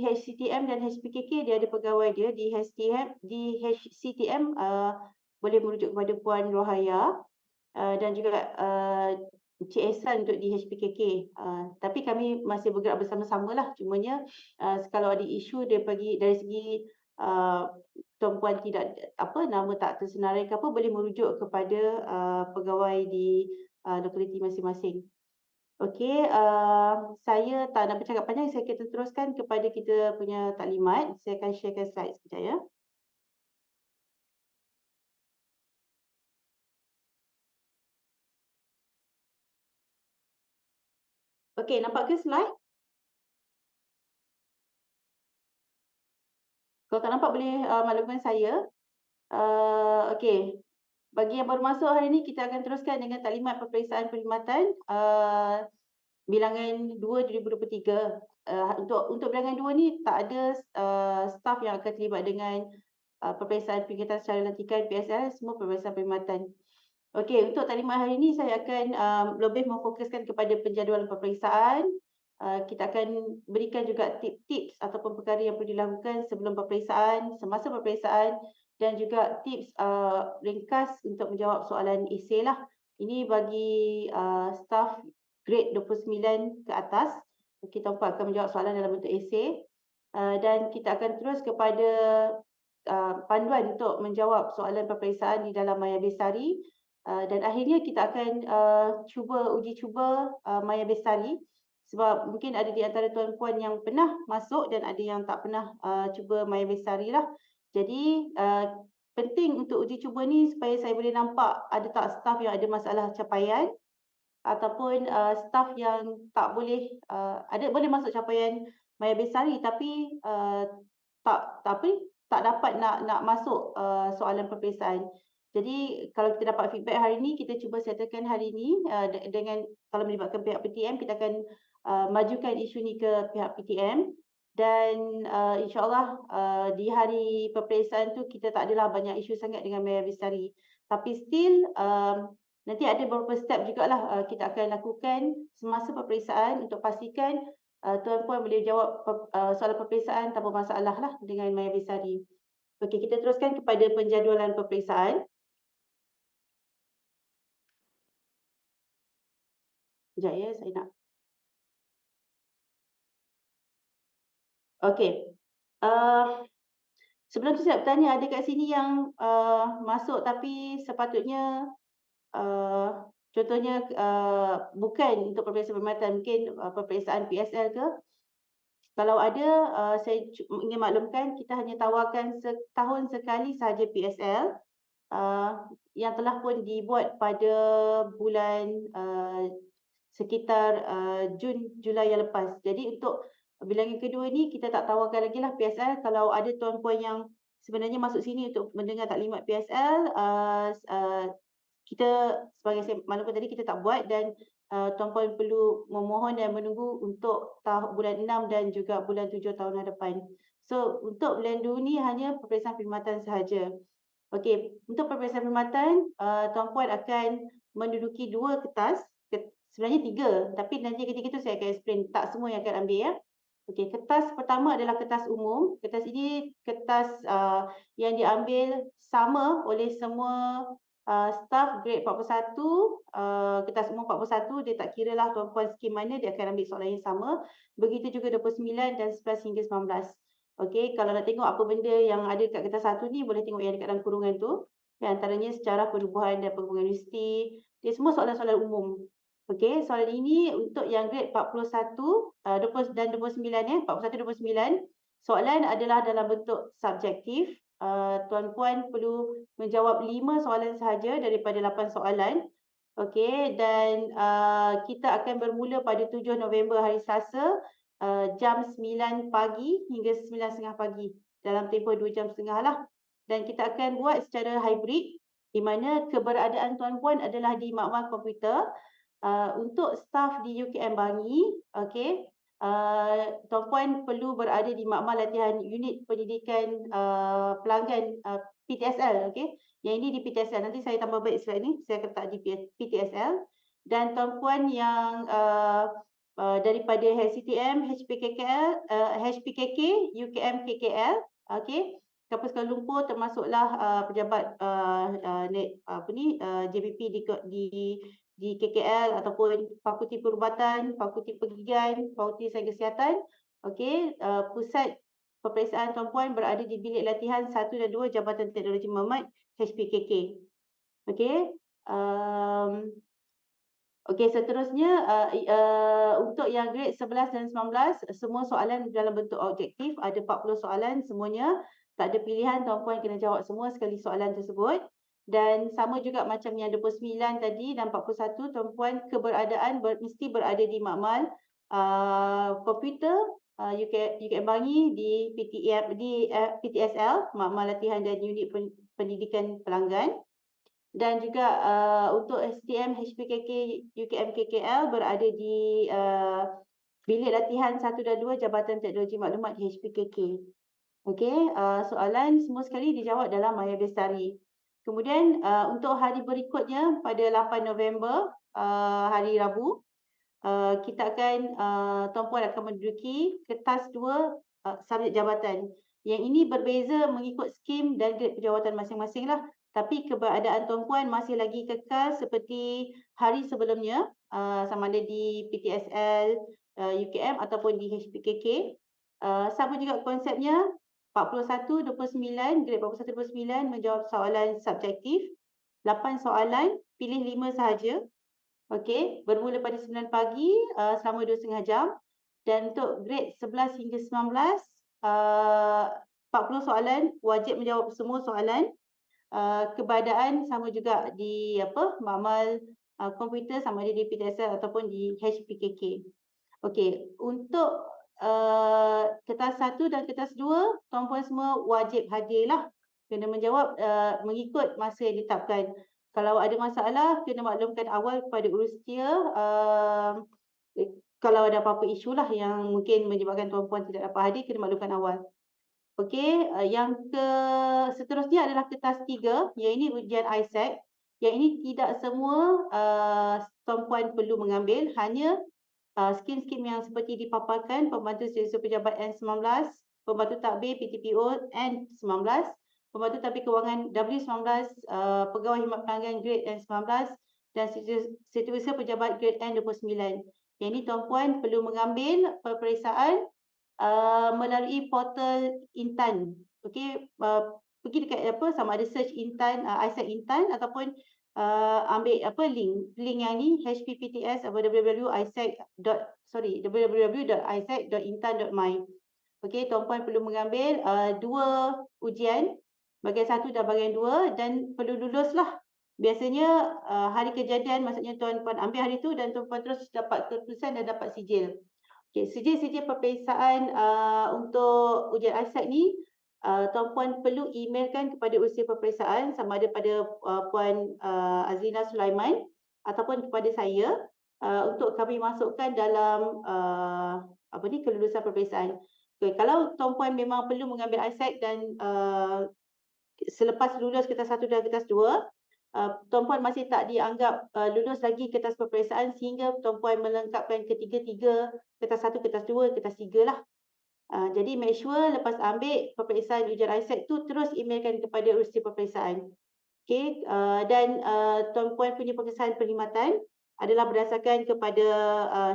HCTM dan HPKK dia ada pegawai dia. Di HCTM boleh merujuk kepada Puan Rohaya, dan juga Encik Ehsan untuk di HPKK. Tapi kami masih bergerak bersama-samalah. Cumanya kalau ada isu dari segi Tuan Puan tidak nama tak tersenarai ke apa, boleh merujuk kepada pegawai di lokaliti masing-masing. Okey, saya tak nak bercakap panjang, saya akan teruskan kepada kita punya taklimat. Saya akan sharekan slide sekejap ya. Okey, nampak ke slide? Kalau tak nampak boleh maklumkan saya. Okey, bagi yang baru masuk hari ini, kita akan teruskan dengan taklimat peperiksaan perkhidmatan bilangan 2 2023. Untuk bilangan 2 ni tak ada staf yang akan terlibat dengan peperiksaan peringkatan secara lantikan PSL, semua peperiksaan perkhidmatan. Okey, untuk taklimat hari ini saya akan lebih memfokuskan kepada penjadualan peperiksaan. Kita akan berikan juga tips-tips ataupun perkara yang perlu dilakukan sebelum peperiksaan, semasa peperiksaan, dan juga tips ringkas untuk menjawab soalan esei lah. Ini bagi staf grade 29 ke atas. Kita akan menjawab soalan dalam bentuk esei. Dan kita akan terus kepada panduan untuk menjawab soalan peperiksaan di dalam Maya Besari. Dan akhirnya kita akan uji cuba Maya Besari, sebab mungkin ada di antara tuan-puan yang pernah masuk dan ada yang tak pernah cuba Maya Besari lah. Jadi penting untuk uji cuba ni supaya saya boleh nampak ada tak staf yang ada masalah capaian, ataupun staf yang tak boleh boleh masuk capaian Maya Besari tapi tak dapat nak masuk soalan peperiksaan. Jadi kalau kita dapat feedback hari ini, kita cuba settlekan hari ini dengan kalau melibatkan pihak PTM, kita akan majukan isu ni ke pihak PTM. Dan insyaAllah di hari peperiksaan tu kita tak adalah banyak isu sangat dengan Maya Besari. Tapi still nanti ada beberapa step jugalah kita akan lakukan semasa peperiksaan untuk pastikan tuan-puan boleh jawab soalan peperiksaan tanpa masalah lah dengan Maya Besari. Okey, kita teruskan kepada penjadualan peperiksaan. Sekejap ya, saya nak. Okey. Sebelum tu saya nak bertanya, ada kat sini yang masuk tapi sepatutnya contohnya bukan untuk peperiksaan perkhidmatan, mungkin peperiksaan PSL ke? Kalau ada, saya ingin maklumkan kita hanya tawarkan setahun sekali sahaja PSL yang telah pun dibuat pada bulan sekitar Jun, Julai yang lepas. Jadi untuk bilangan kedua ni kita tak tawarkan lagi lah PSL. Kalau ada tuan-puan yang sebenarnya masuk sini untuk mendengar taklimat PSL, kita sebagai saya maklumkan tadi kita tak buat, dan tuan-puan perlu memohon dan menunggu untuk bulan 6 dan juga bulan 7 tahun hadapan. So untuk bulan 2 ni hanya peperiksaan perkhidmatan sahaja. Okey, untuk peperiksaan perkhidmatan tuan-puan akan menduduki 2 kertas, sebenarnya 3, tapi nanti ketika itu saya akan explain, tak semua yang akan ambil ya. Okey, kertas pertama adalah kertas umum. Kertas ini kertas yang diambil sama oleh semua staf grade 41, kertas umum 41, dia tak kira lah tuan-puan skim mana, dia akan ambil soalan yang sama. Begitu juga 29 dan 11 hingga 19. Okey, kalau nak tengok apa benda yang ada kat kertas 1 ni, boleh tengok yang dekat dalam kurungan tu. Yang antaranya sejarah penubuhan dan penghubungan universiti. Dia semua soalan-soalan umum. Okey, soalan ini untuk yang grade 41 dan 29 ya, 41 29. Soalan adalah dalam bentuk subjektif. Tuan-puan perlu menjawab 5 soalan sahaja daripada 8 soalan. Okey, dan kita akan bermula pada 7 November hari Selasa jam 9 pagi hingga 9.30 pagi. Dalam tempoh 2 jam setengah lah. Dan kita akan buat secara hybrid, di mana keberadaan tuan-puan adalah di makmal komputer. Untuk staf di UKM Bangi, okey, tuan-puan perlu berada di makmal latihan unit pendidikan pelanggan PTSL, okey. Yang ini di PTSL. Nanti saya tambah baik slide ni, saya akan letak di PTSL. Dan tuan-puan yang daripada HCTM, HPKK, UKM KKL, okey. Kampus Kuala Lumpur termasuklah pejabat JBP di KKL ataupun Fakulti Perubatan, Fakulti Pergigian, Fakulti Sains Kesihatan. Okey, pusat peperiksaan Tuan Puan berada di bilik latihan 1 dan 2 Jabatan Teknologi Mahmat HPKK. Okey. Okey, seterusnya untuk yang grade 11 dan 19 semua soalan dalam bentuk objektif, ada 40 soalan semuanya. Tak ada pilihan, Tuan Puan kena jawab semua sekali soalan tersebut. Dan sama juga macam yang 29 tadi dan 41, Tuan Puan keberadaan mesti berada di makmal komputer UKM Bangi di PTSL, makmal latihan dan unit pendidikan pelanggan. Dan juga untuk STM HPKK UKM KKL berada di bilik latihan 1 dan 2 Jabatan Teknologi Maklumat di HPKK. Okey, soalan semua sekali dijawab dalam Maya Bestari. Kemudian untuk hari berikutnya pada 8 November hari Rabu, kita akan Tuan Puan akan menduduki kertas 2 subjek jabatan. Yang ini berbeza mengikut skim dan grade pejawatan masing-masing lah. Tapi keberadaan Tuan Puan masih lagi kekal seperti hari sebelumnya, sama ada di PTSL, UKM ataupun di HPKK. Sama juga konsepnya, 41, 29, grade 41, 29 menjawab soalan subjektif. 8 soalan, pilih 5 sahaja. Okey, bermula pada 9 pagi selama 2,5 jam. Dan untuk grade 11 hingga 19, 40 soalan, wajib menjawab semua soalan. Keberadaan sama juga di makmal komputer sama ada di PTSL ataupun di HPKK. Okey, untuk kertas 1 dan kertas 2, tuan-puan semua wajib hadirlah. Kena menjawab mengikut masa yang ditetapkan. Kalau ada masalah, kena maklumkan awal kepada urusia. Kalau ada apa-apa isu lah yang mungkin menyebabkan tuan-puan tidak dapat hadir, kena maklumkan awal. Okey, yang seterusnya adalah kertas 3, yang ini ujian ISEC. Yang ini tidak semua tuan-puan perlu mengambil, hanya skim-skim yang seperti dipaparkan, pembantu setiausaha pejabat N19, pembantu tadbir PTPO N19, pembantu tadbir kewangan W19, pegawai khidmat pelanggan grade N19 dan setiausaha pejabat grade N29. Yang ini tuan-puan perlu mengambil peperiksaan melalui portal Intan. Okey, pergi dekat sama ada search Intan, ISEC Intan ataupun ambil link yang ni hppts www.isec.intan.my. Okey, tuan-puan perlu mengambil 2 ujian, bahagian 1 dan bahagian 2 dan perlu luluslah. Biasanya hari kejadian maksudnya tuan-puan ambil hari tu dan tuan-puan terus dapat keputusan dan dapat sijil. Okay, sijil-sijil peperiksaan untuk ujian ISEC ni, tuan-puan perlu emailkan kepada urusi peperiksaan sama ada pada Puan Azlina Sulaiman ataupun kepada saya untuk kami masukkan dalam kelulusan peperiksaan. Okay, kalau tuan-puan memang perlu mengambil ISEC dan selepas lulus kertas 1 dan kertas 2, tuan-puan masih tak dianggap lulus lagi kertas peperiksaan sehingga tuan-puan melengkapkan ketiga-tiga kertas 1, kertas 2, kertas 3 lah. Jadi make sure lepas ambil peperiksaan ujian ISEC tu terus emailkan kepada urusi peperiksaan. Okey, dan tuan-puan punya peperiksaan perkhidmatan adalah berdasarkan kepada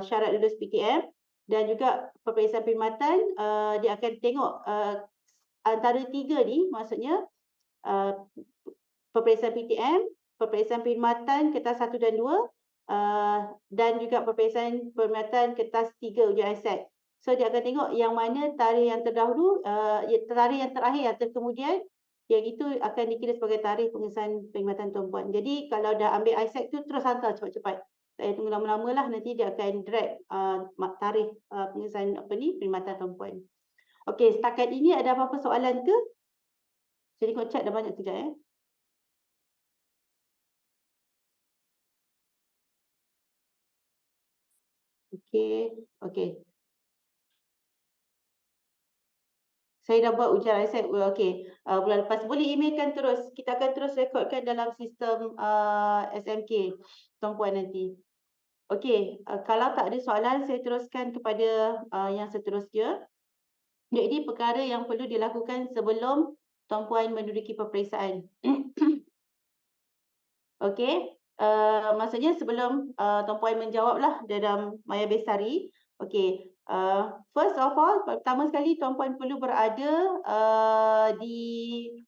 syarat lulus PTM dan juga peperiksaan perkhidmatan dia akan tengok antara 3 ni, maksudnya peperiksaan PTM, peperiksaan perkhidmatan kertas 1 dan 2 dan juga peperiksaan perkhidmatan kertas 3 ujian ISEC. So dia akan tengok yang mana tarikh yang terdahulu, tarikh yang terakhir yang terkemudian, yang itu akan dikira sebagai tarikh pengesahan perkhidmatan tuan-puan. Jadi kalau dah ambil ISEC tu terus hantar cepat-cepat. Tak payah tunggu lama-lama lah, nanti dia akan drag tarikh pengesahan perkhidmatan tuan-puan. Okey, setakat ini ada apa-apa soalan ke? Saya tengok chat dah banyak sekejap . Okey, okey. Saya dah buat ujian ISEC, okey, bulan lepas. Boleh emailkan terus. Kita akan terus rekodkan dalam sistem SMK tuan-puan nanti. Okey, kalau tak ada soalan saya teruskan kepada, yang seterusnya. Jadi perkara yang perlu dilakukan sebelum tuan puan menduduki peperiksaan. Okey, maksudnya sebelum, tuan puan menjawablah dalam Maya Bestari. Okey, first of all, pertama sekali tuan puan perlu berada, di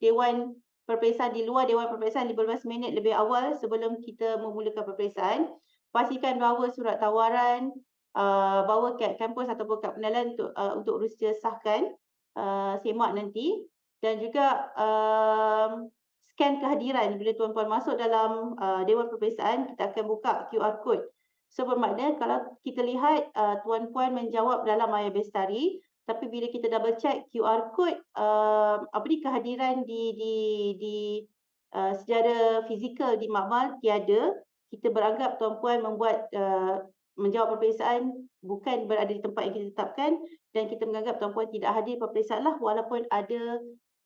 dewan peperiksaan, di luar dewan peperiksaan 15 minit lebih awal sebelum kita memulakan peperiksaan. Pastikan bawa surat tawaran, bawa kad kampus ataupun kad pengenalan untuk rusia sahkan, semak nanti dan juga, scan kehadiran bila tuan-puan masuk dalam, dewan peperiksaan, kita akan buka QR code. So bermakna kalau kita lihat, tuan-puan menjawab dalam Maya Bestari, tapi bila kita double check QR code, kehadiran di secara fizikal di makmal tiada, kita beranggap tuan-puan membuat, menjawab peperiksaan bukan berada di tempat yang kita tetapkan dan kita menganggap tuan-puan tidak hadir peperiksaan lah walaupun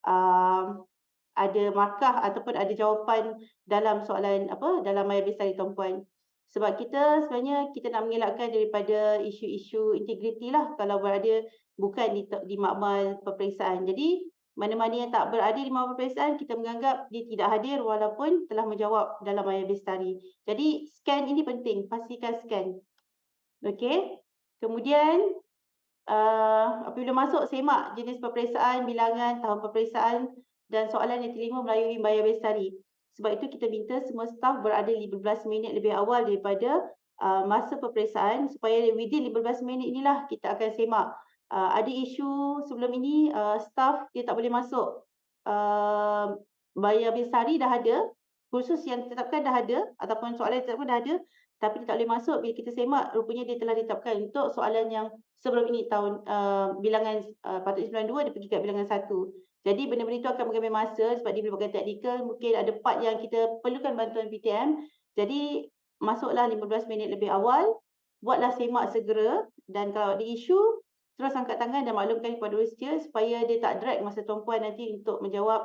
um, ada markah ataupun ada jawapan dalam soalan dalam Maya Bestari tuan-puan. Sebab kita sebenarnya kita nak mengelakkan daripada isu-isu integriti lah kalau berada bukan di makmal peperiksaan. Jadi mana-mana yang tak berada di makmal peperiksaan kita menganggap dia tidak hadir walaupun telah menjawab dalam Maya Bestari. Jadi scan ini penting, pastikan scan. Okey. Kemudian apabila masuk semak jenis peperiksaan, bilangan, tahun peperiksaan dan soalan yang diterima melalui Maya Bestari. Sebab itu kita minta semua staf berada 15 minit lebih awal daripada, masa peperiksaan supaya within 15 minit inilah kita akan semak. Ada isu sebelum ini, staf dia tak boleh masuk, Maya Bestari dah ada, kursus yang ditetapkan dah ada ataupun soalan yang ditetapkan dah ada, tapi dia tak boleh masuk bila kita semak rupanya dia telah ditetapkan untuk soalan yang sebelum ini tahun, bilangan, patut 92 dia pergi kat bilangan 1. Jadi benda-benda itu akan mengambil masa sebab dia merupakan teknikal, mungkin ada part yang kita perlukan bantuan PTM. Jadi masuklah 15 minit lebih awal, buatlah semak segera dan kalau ada isu, terus angkat tangan dan maklumkan kepada rusia supaya dia tak drag masa tuan-puan nanti untuk menjawab,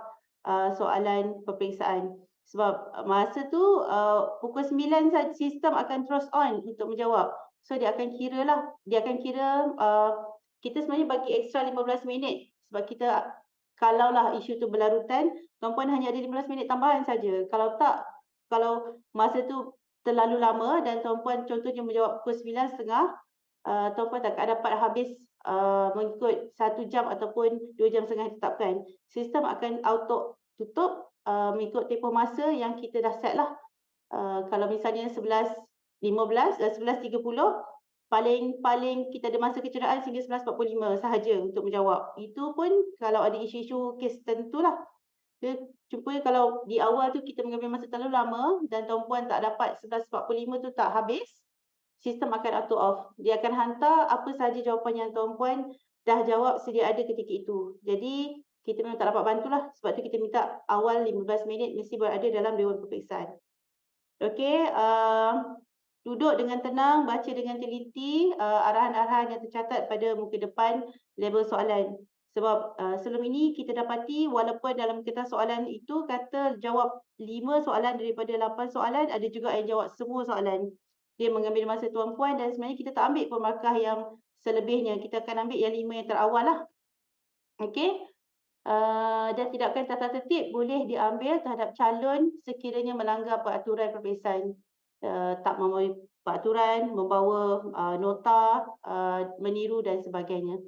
soalan peperiksaan. Sebab, masa tu, pukul 9 sistem akan terus on untuk menjawab. So dia akan kiralah, dia akan kira, kita sebenarnya bagi extra 15 minit sebab kita kalaulah isu tu berlarutan, tuan-puan hanya ada 15 minit tambahan saja. Kalau tak, kalau masa tu terlalu lama dan tuan-puan contohnya menjawab pukul 9.30, tuan-puan tak akan dapat habis, mengikut 1 jam ataupun 2 jam setengah ditetapkan. Sistem akan auto tutup, mengikut tempoh masa yang kita dah set lah. Kalau misalnya 11.15, 11.30, paling kita ada masa kecederaan sehingga 11.45 sahaja untuk menjawab. Itu pun kalau ada isu-isu kes tertentulah. Cuma kalau di awal tu kita mengambil masa terlalu lama dan tuan-puan tak dapat 11.45 tu tak habis, sistem akan auto off. Dia akan hantar apa sahaja jawapan yang tuan-puan dah jawab sedia ada ketika itu. Jadi kita memang tak dapat bantulah. Sebab tu kita minta awal 15 minit mesti berada dalam dewan peperiksaan. Okey, duduk dengan tenang, baca dengan teliti, arahan-arahan yang tercatat pada muka depan label soalan. Sebab, sebelum ini kita dapati walaupun dalam kertas soalan itu kata jawab 5 soalan daripada 8 soalan, ada juga yang jawab semua soalan. Dia mengambil masa tuan-puan dan sebenarnya kita tak ambil pun markah yang selebihnya, kita akan ambil yang 5 yang terawal lah. Okey? Dan tindakan tata tertib boleh diambil terhadap calon sekiranya melanggar peraturan peperiksaan. Tak mematuhi peraturan, membawa, nota, meniru dan sebagainya.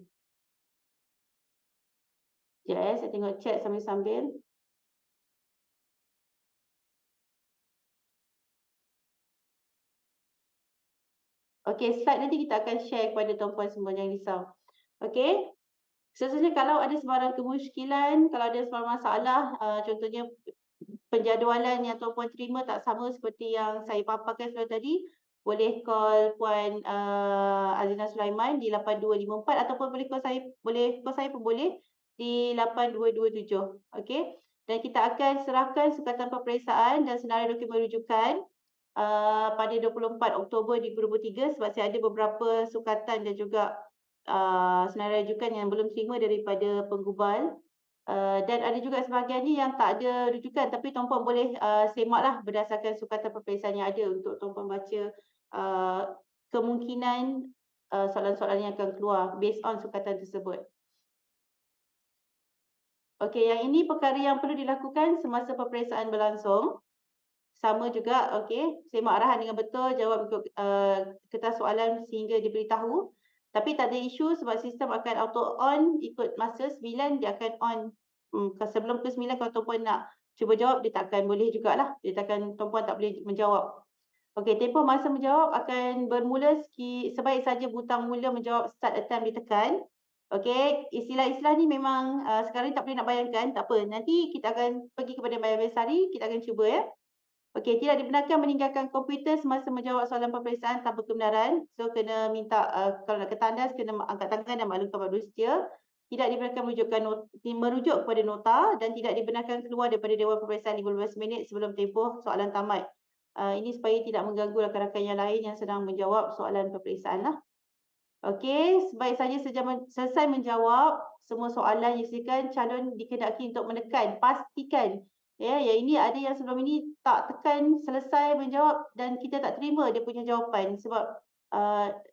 Sekejap saya tengok chat sambil-sambil. Okey, slide nanti kita akan share kepada tuan-puan semua, jangan risau. Okey? Seterusnya kalau ada sebarang kemusykilan, kalau ada sebarang masalah, contohnya penjadualan yang tuan-puan terima tak sama seperti yang saya paparkan sebelum tadi, boleh call Puan, Azina Sulaiman di 8254 ataupun boleh call saya pun boleh di 8227. Okey? Dan kita akan serahkan sukatan peperiksaan dan senarai dokumen rujukan, pada 24 Oktober 2023 sebab saya ada beberapa sukatan dan juga, senarai rujukan yang belum terima daripada penggubal. Dan ada juga sebahagiannya yang tak ada rujukan tapi tuan-puan boleh, semaklah berdasarkan sukatan peperiksaan yang ada untuk tuan-puan baca kemungkinan soalan-soalan yang akan keluar based on sukatan tersebut. Okey, yang ini perkara yang perlu dilakukan semasa peperiksaan berlangsung. Sama juga, okey, semak arahan dengan betul, jawab ikut kertas soalan sehingga diberitahu. Tapi tak ada isu sebab sistem akan auto on ikut masa 9 dia akan on. Sebelum pukul 9 kalau tuan-puan nak cuba jawab, dia tak akan boleh jugalah. Dia takkan, tuan-puan tak boleh menjawab. Okey, tempoh masa menjawab akan bermula sebaik saja butang mula menjawab start attempt ditekan. Okey, istilah-istilah ni memang sekarang ni tak boleh nak bayangkan, tak apa. Nanti kita akan pergi kepada Maya Besari, kita akan cuba ya. Okey, tidak dibenarkan meninggalkan komputer semasa menjawab soalan peperiksaan tanpa kebenaran. So, kena minta, kalau nak ketandas, kena angkat tangan dan maklumkan maklum setia. Tidak dibenarkan merujuk kepada nota dan tidak dibenarkan keluar daripada Dewan Peperiksaan 15 minit sebelum tempoh soalan tamat. Ini supaya tidak mengganggu rakan-rakan yang lain yang sedang menjawab soalan peperiksaan lah. Okey, sebaik saja selesai menjawab semua soalan yang disediakan, calon dikehendaki untuk menekan, pastikan. Ya, yang ini ada yang sebelum ini tak tekan selesai menjawab dan kita tak terima dia punya jawapan sebab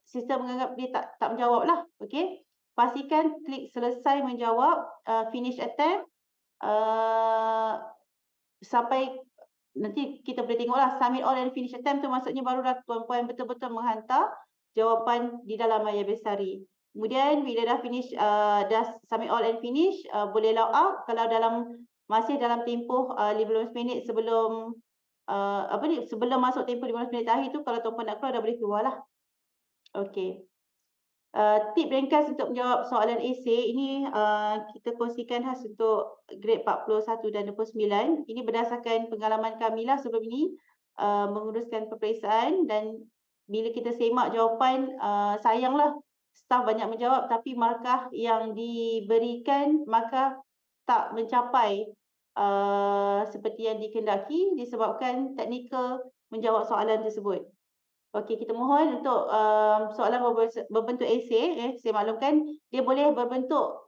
sistem menganggap dia tak menjawab lah. Okey, pastikan klik selesai menjawab, finish attempt, sampai nanti kita boleh tengoklah submit all and finish attempt tu maksudnya barulah tuan-puan betul-betul menghantar jawapan di dalam Maya Besari. Kemudian bila dah finish, dah submit all and finish, boleh log out kalau masih dalam tempoh 15 minit sebelum sebelum masuk tempoh 15 minit terakhir tu, kalau tuan-puan nak keluar dah boleh keluarlah. Okey. Tip ringkas untuk menjawab soalan esei ini kita kongsikan khas untuk grade 41 dan 29. Ini berdasarkan pengalaman kamilah sebelum ini menguruskan peperiksaan dan bila kita semak jawapan, sayanglah staf banyak menjawab tapi markah yang diberikan markah tak mencapai seperti yang dikehendaki disebabkan teknikal menjawab soalan tersebut. Okey, kita mohon untuk soalan berbentuk esei, saya maklumkan dia boleh berbentuk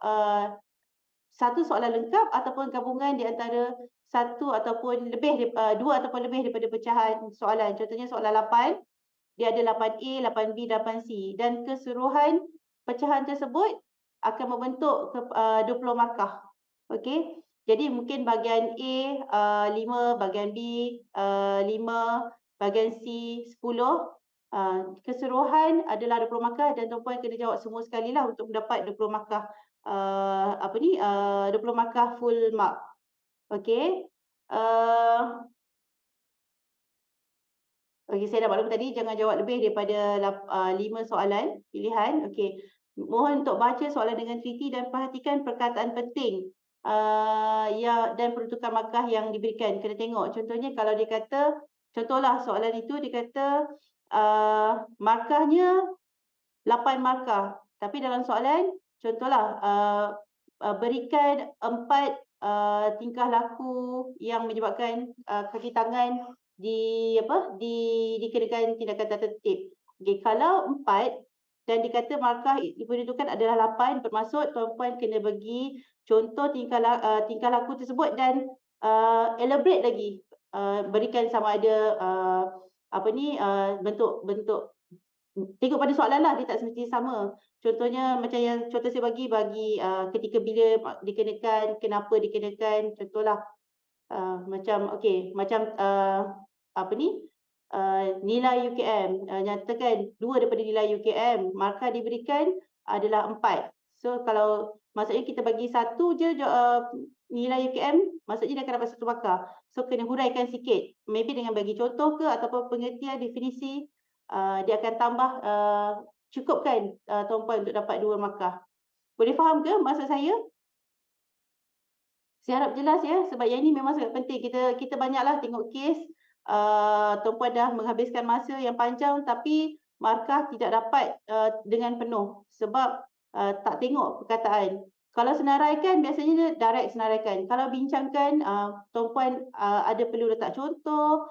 satu soalan lengkap ataupun gabungan di antara satu ataupun lebih dua ataupun lebih daripada pecahan soalan. Contohnya soalan 8, dia ada 8A, 8B, 8C dan keseluruhan pecahan tersebut akan membentuk 20 markah. Okey. Jadi mungkin bahagian A 5, bahagian B 5, bahagian C 10. Keseluruhan adalah 20 markah dan tuan-puan kena jawab semua sekali lah untuk mendapat 20 markah 20 markah full mark. Okey. Okey, saya dah maklum tadi jangan jawab lebih daripada 5 soalan pilihan. Okey. Mohon untuk baca soalan dengan teliti dan perhatikan perkataan penting dan peruntukan markah yang diberikan. Kena tengok. Contohnya kalau dia kata, contohlah soalan itu dia kata markahnya 8 markah. Tapi dalam soalan, contohlah berikan 4 tingkah laku yang menyebabkan kaki tangan dikenakan tindakan tak tertib. Okey, kalau 4 dan dikata markah diperuntukkan adalah 8, bermaksud tuan-puan kena bagi contoh tingkah laku tersebut dan elaborate lagi. Berikan sama ada bentuk tengok pada soalan lah, dia tak semestinya sama. Contohnya macam yang contoh saya bagi ketika bila dikenakan, kenapa dikenakan, contohlah macam okey, macam nilai UKM, nyatakan 2 daripada nilai UKM, markah diberikan adalah 4. So kalau maksudnya kita bagi 1 je nilai UKM, maksudnya dia akan dapat 1 markah. So kena huraikan sikit, maybe dengan bagi contoh ke ataupun pengertian definisi, dia akan tambah cukupkan tuan-puan untuk dapat 2 markah. Boleh faham ke maksud saya? Saya harap jelas ya, sebab yang ini memang sangat penting. Kita banyaklah tengok kes, tuan-puan dah menghabiskan masa yang panjang tapi markah tidak dapat dengan penuh sebab tak tengok perkataan. Kalau senaraikan biasanya direct senaraikan. Kalau bincangkan, tuan-puan ada perlu letak contoh,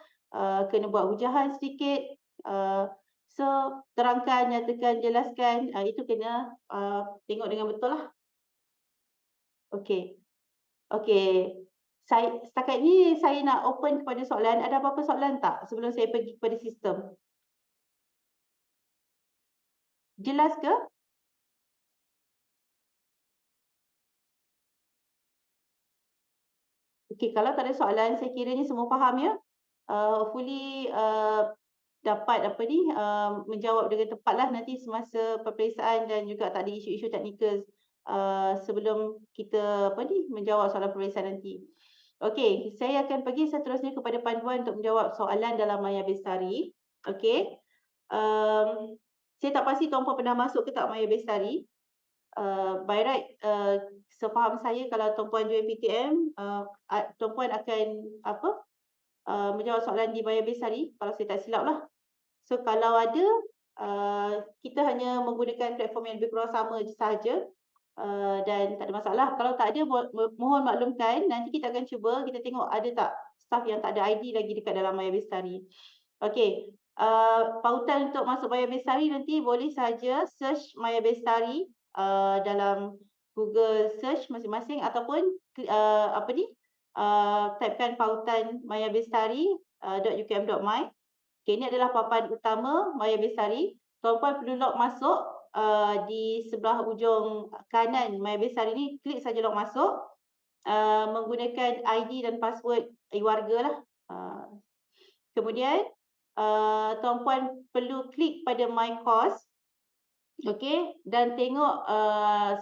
kena buat hujahan sedikit. So terangkan, nyatakan, jelaskan, itu kena tengok dengan betul lah. Okey. Okey. Setakat ni saya nak open kepada soalan. Ada apa-apa soalan tak sebelum saya pergi kepada sistem? Jelas ke? Okey, kalau tak ada soalan, saya kiranya semua faham ya. Hopefully dapat apa ni, menjawab dengan tepatlah nanti semasa peperiksaan dan juga tak ada isu-isu teknikal sebelum kita apa ni, menjawab soalan peperiksaan nanti. Okey, saya akan pergi seterusnya kepada panduan untuk menjawab soalan dalam Maya Bestari. Okey. Saya tak pasti tuan-puan pernah masuk ke tak Maya Bestari. By right, sepaham saya kalau tuan-puan join PTM, tuan-puan akan apa, menjawab soalan di Maya Bestari kalau saya tak silap lah. So kalau ada, kita hanya menggunakan platform yang lebih kurang sama sahaja, dan tak ada masalah. Kalau tak ada mohon maklumkan, nanti kita akan cuba kita tengok ada tak staff yang tak ada ID lagi dekat dalam Maya Bestari. Okey, pautan untuk masuk Maya Bestari nanti boleh saja search Maya Bestari dalam Google search masing-masing ataupun apa ni, typekan pautan mayabestari .ukm.my. Okey, ini adalah papan utama Maya Bestari. Tuan-puan perlu log masuk di sebelah ujung kanan Maya Bestari ni, klik saja log masuk menggunakan ID dan password e-warga lah. Kemudian tuan-puan perlu klik pada My Course. Okey, dan tengok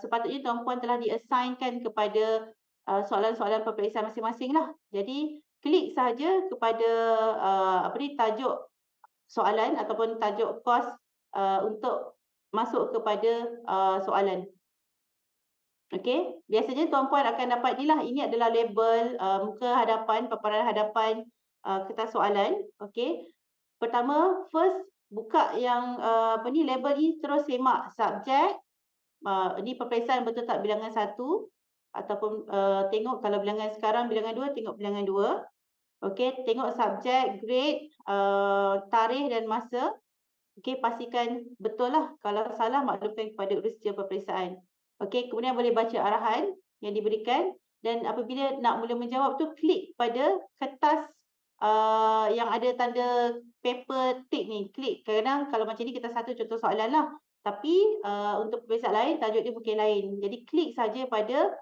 sepatutnya tuan-puan telah di-assignkan kepada soalan-soalan peperiksaan masing-masing lah. Jadi klik saja kepada apa ni, tajuk soalan ataupun tajuk kos untuk masuk kepada soalan. Okey, biasanya tuan-puan akan dapat ni lah, ini adalah label muka hadapan, paparan hadapan kertas soalan. Okey. Pertama, first buka yang apa ni, label ni, terus semak subjek. Ni peperiksaan betul tak bilangan 1 ataupun tengok kalau bilangan sekarang bilangan 2, tengok bilangan 2. Okey, tengok subjek, grade, tarikh dan masa. Okey, pastikan betul lah. Kalau salah, maklumkan kepada urusja peperiksaan. Okey, kemudian boleh baca arahan yang diberikan dan apabila nak mula menjawab tu, klik pada kertas yang ada tanda paper tick ni. Klik. Kadang-kadang kalau macam ni kertas satu contoh soalan lah. Tapi untuk peperiksaan lain, tajuk dia mungkin lain. Jadi klik saja pada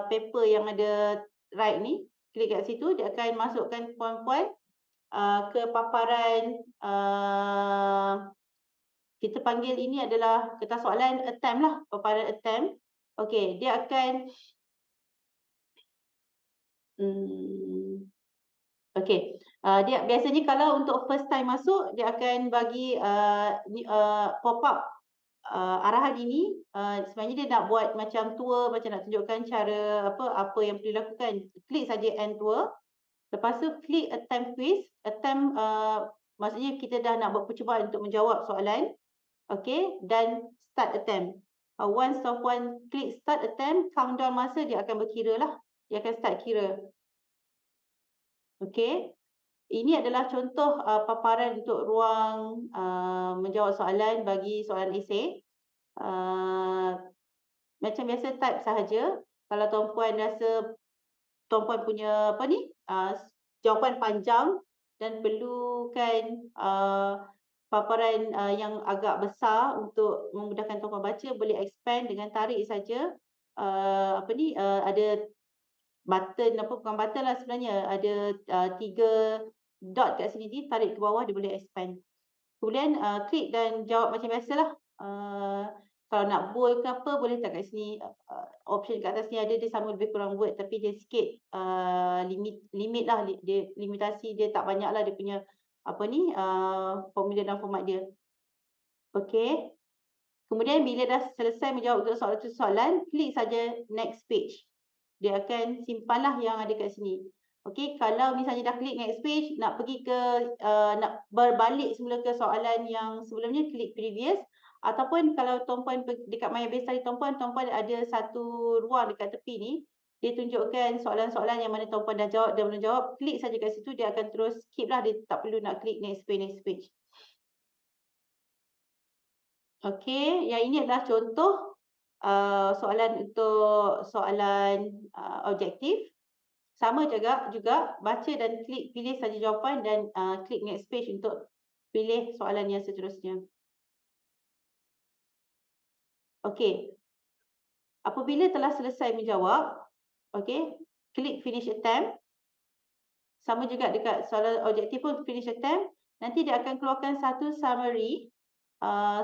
paper yang ada right ni. Klik kat situ, dia akan masukkan puan-puan ke paparan kita panggil ini adalah kertas soalan attempt lah, paparan attempt. Okey, dia akan okey, dia biasanya kalau untuk first time masuk, dia akan bagi pop up arahan ini. Sebenarnya dia nak buat macam tour, macam nak tunjukkan cara apa yang perlu dilakukan. Klik saja end tour. Lepas tu klik attempt quiz. Attempt maksudnya kita dah nak buat percubaan untuk menjawab soalan. Okey, dan start attempt. Once tuan-puan klik start attempt, countdown masa dia akan berkira lah. Dia akan start kira. Okey. Ini adalah contoh paparan untuk ruang menjawab soalan bagi soalan esei. Macam biasa type sahaja. Kalau tuan-puan rasa tuan-puan punya apa ni, jawapan panjang dan perlukan paparan yang agak besar untuk memudahkan tuan-puan baca, boleh expand dengan tarik saja ada button, bukan button lah sebenarnya, ada 3 dot kat sini ni, tarik ke bawah dia boleh expand. Kemudian klik dan jawab macam biasalah. Kalau nak bold ke apa boleh letak kat sini. Option kat atas ni ada, dia sama lebih kurang Word tapi dia sikit limit lah, dia limitasi dia tak banyak lah dia punya formula dan format dia. Okey. Kemudian bila dah selesai menjawab untuk soalan-soalan, klik saja next page. Dia akan simpanlah yang ada kat sini. Okey, kalau misalnya dah klik next page, nak pergi ke nak berbalik semula ke soalan yang sebelumnya, klik previous. Ataupun kalau tuan-puan dekat My Base Study tuan-puan ada satu ruang dekat tepi ni, dia tunjukkan soalan-soalan yang mana tuan-puan dah jawab dan belum jawab, klik saja kat situ, dia akan terus skip lah, dia tak perlu nak klik next page. Okey, yang ini adalah contoh soalan untuk soalan objektif. Sama juga baca dan pilih saja jawapan dan klik next page untuk pilih soalan yang seterusnya. Okey. Apabila telah selesai menjawab, okey, klik finish attempt. Sama juga dekat soalan objektif pun finish attempt. Nanti dia akan keluarkan satu summary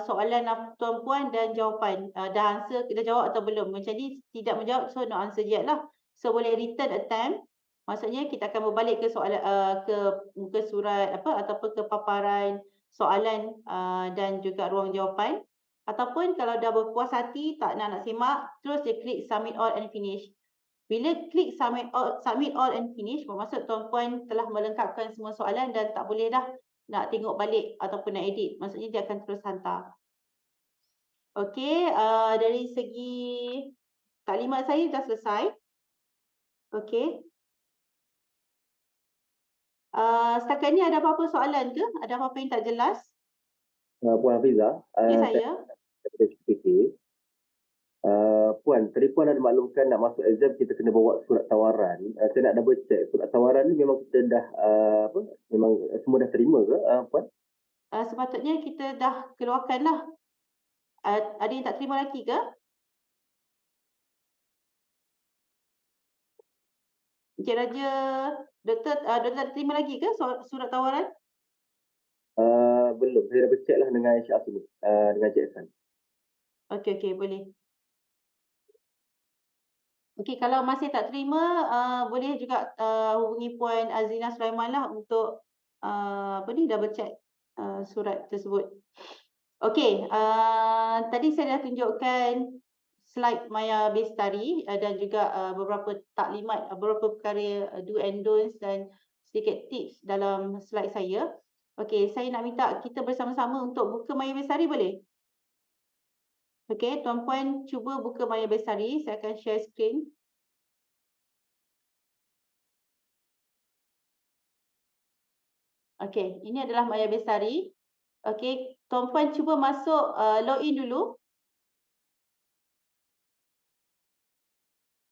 soalan tuan puan dan jawapan. Dah answer, dah jawab atau belum. Macam ni tidak menjawab, so no answer yet lah. So boleh return attempt. Maksudnya kita akan berbalik ke soalan ke muka surat apa ataupun ke paparan soalan dan juga ruang jawapan. Ataupun kalau dah berpuas hati tak nak simak, terus dia klik submit all and finish. Bila klik submit all and finish, bermaksud tuan puan telah melengkapkan semua soalan dan tak boleh dah nak tengok balik ataupun nak edit. Maksudnya dia akan terus hantar. Okey, dari segi taklimat saya dah selesai. Okey. Setakat ni ada apa-apa soalan ke? Ada apa-apa yang tak jelas? Puan Hafizah, Ya, saya. saya fikir, Puan, tadi Puan ada maklumkan nak masuk exam kita kena bawa surat tawaran. Saya nak double check, surat tawaran ni memang kita dah, memang semua dah terima ke, Puan? Sepatutnya kita dah keluarkan lah. Ada yang tak terima lagi ke? Encik Raja, doktor tak terima lagi ke surat tawaran? Belum, saya double check lah dengan HR sini, dengan Cik Hassan. Okey, boleh. Okey, kalau masih tak terima, boleh juga hubungi Puan Azrina Sulaiman lah untuk double check surat tersebut. Okey, tadi saya dah tunjukkan slide Maya Bestari dan juga beberapa taklimat, beberapa perkara do and don'ts dan sedikit tips dalam slide saya. Okey, saya nak minta kita bersama-sama untuk buka Maya Bestari boleh? Okey, tuan-puan cuba buka Maya Bestari. Saya akan share screen. Okey, ini adalah Maya Bestari. Okey, tuan-puan cuba masuk login dulu.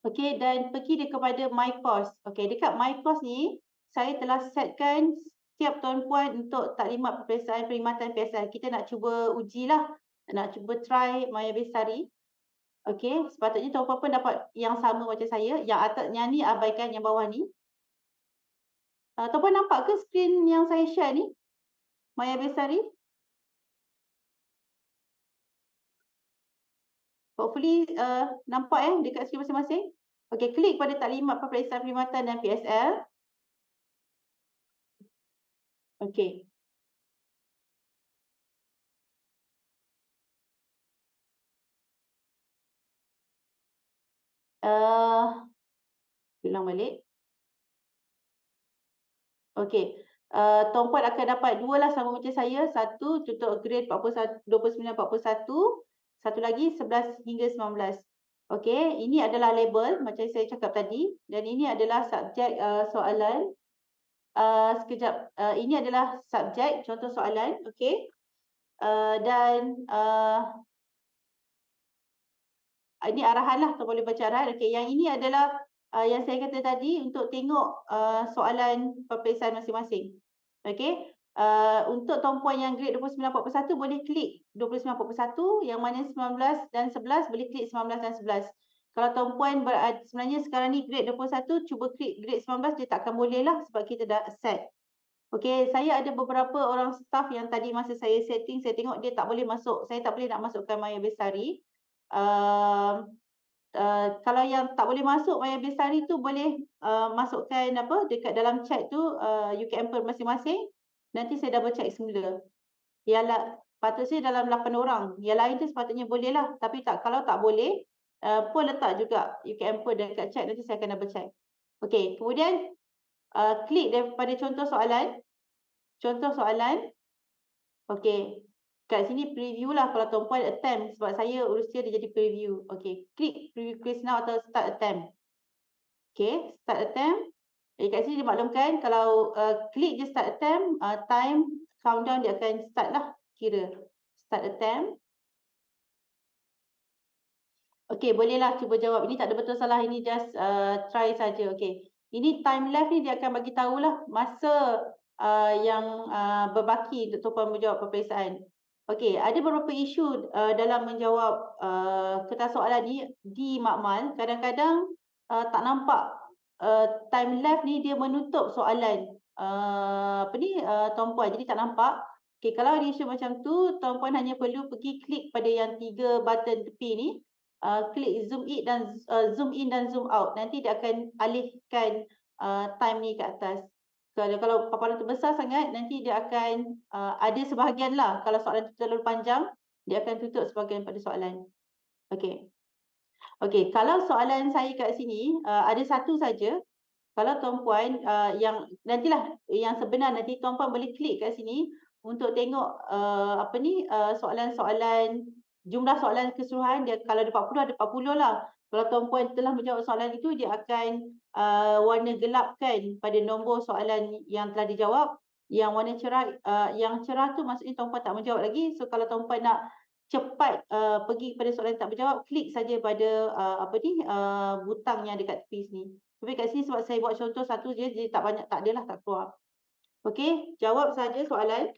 Okey, dan pergi kepada My Course. Okey, dekat My Course ni, saya telah setkan setiap tuan-puan untuk taklimat peperiksaan perkhidmatan PSL. Kita nak cuba ujilah, nak cuba try Maya Bestari. Okey, sepatutnya tuan-puan pun dapat yang sama macam saya. Yang atas, yang ni abaikan, yang bawah ni. Tuan-puan nampak ke skrin yang saya share ni? Maya Bestari? Hopefully nampak dekat skrin masing-masing. Okey, klik pada taklimat peperiksaan perkhidmatan dan PSL. Okey. Ulang balik. Okey. Tuan-puan akan dapat dua lah sama macam saya. Satu untuk grade 29-41. Satu lagi 11 hingga 19. Okey, ini adalah label macam saya cakap tadi. Dan ini adalah subjek soalan. Sekejap. Ini adalah subjek contoh soalan. Okey. Ini arahan lah. Tuan boleh baca arahan. Okey, yang ini adalah yang saya kata tadi untuk tengok soalan peperiksaan masing-masing. Okey. Untuk tuan-puan yang grade 29-41 boleh klik 29-41, yang mana 19 dan 11 boleh klik 19 dan 11. Kalau tuan-puan sebenarnya sekarang ni grade 21, cuba klik grade 19, dia takkan boleh lah sebab kita dah set. Okey, saya ada beberapa orang staff yang tadi masa saya setting, saya tengok dia tak boleh masuk. Saya tak boleh nak masukkan Maya Bestari. Kalau yang tak boleh masuk Maya Bestari tu boleh masukkan dekat dalam chat tu UKM masing-masing. Nanti saya double check semula. Patutnya dalam 8 orang. Yang lain tu sepatutnya boleh lah. Tapi kalau tak boleh, pun letak juga UKM dekat chat. Nanti saya akan double check. Okey, kemudian klik daripada contoh soalan. Contoh soalan. Okey. Kat sini preview lah kalau tuan-puan attempt. Sebab saya urus dia jadi preview. Okey. Klik preview quiz now atau start attempt. Okey. Start attempt. Kat sini dimaklumkan kalau klik je start attempt, time countdown dia akan start lah kira. Start attempt. Okey, bolehlah cuba jawab. Ini tak ada betul salah. Ini just try saja. Okey. Ini time left ni dia akan bagi tahulah masa yang berbaki untuk tuan-puan menjawab peperiksaan. Okey, ada beberapa isu dalam menjawab kertas soalan ni di makmal. Kadang-kadang tak nampak time left ni dia menutup soalan Tuan Puan, jadi tak nampak. Okey, kalau ada isu macam tu, Tuan Puan hanya perlu pergi klik pada yang 3 button tepi ni, klik zoom in dan zoom out. Nanti dia akan alihkan time ni ke atas. Kalau paparan tu besar sangat, nanti dia akan ada sebahagianlah, kalau soalan tu terlalu panjang, dia akan tutup sebahagian pada soalan. Okey. Okey, kalau soalan saya kat sini ada satu saja. Kalau Tuan Puan yang nantilah yang sebenar nanti Tuan Puan boleh klik kat sini untuk tengok soalan-soalan, jumlah soalan keseluruhan dia. Kalau ada 40 ada 40 lah. Kalau Tuan Puan telah menjawab soalan itu, dia akan warna gelapkan pada nombor soalan yang telah dijawab. Yang warna cerah yang cerah tu maksudnya Tuan Puan tak menjawab lagi. So kalau Tuan Puan nak cepat pergi pada soalan tak berjawab, klik saja pada butang yang dekat tepi sini. Tapi kat sini sebab saya buat contoh satu je, jadi tak banyak, tak adalah, tak keluar. Okey, jawab saja soalan.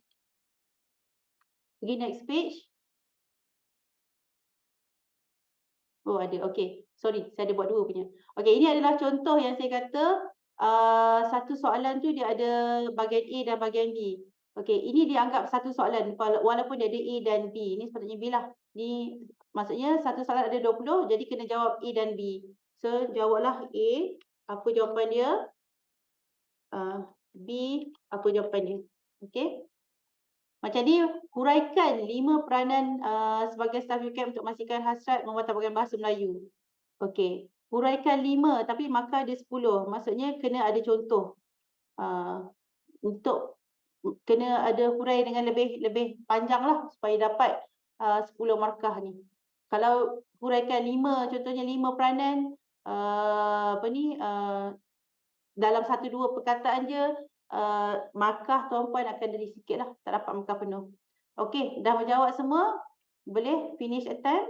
Pergi next page. Oh ada, okey. Sorry, saya ada buat dua punya. Okey, ini adalah contoh yang saya kata satu soalan tu dia ada bahagian A dan bahagian B. Okey, ini dianggap satu soalan walaupun dia ada A dan B. Ini sepatutnya B lah. Ni maksudnya satu soalan ada 20, jadi kena jawab A dan B. So, jawablah A, apa jawapan dia? B, apa jawapan dia? Okey. Macam ni, huraikan 5 peranan sebagai staf UKM untuk memastikan hasrat mewatabkan bahasa Melayu. Okey. Huraikan 5 tapi markah dia 10. Maksudnya kena ada contoh. Untuk kena ada hurai dengan lebih panjang lah supaya dapat 10 markah ni. Kalau huraikan 5, contohnya 5 peranan dalam 1-2 perkataan je, markah Tuan Puan akan dari sikit lah, tak dapat markah penuh. Okey, dah menjawab semua? Boleh finish attempt?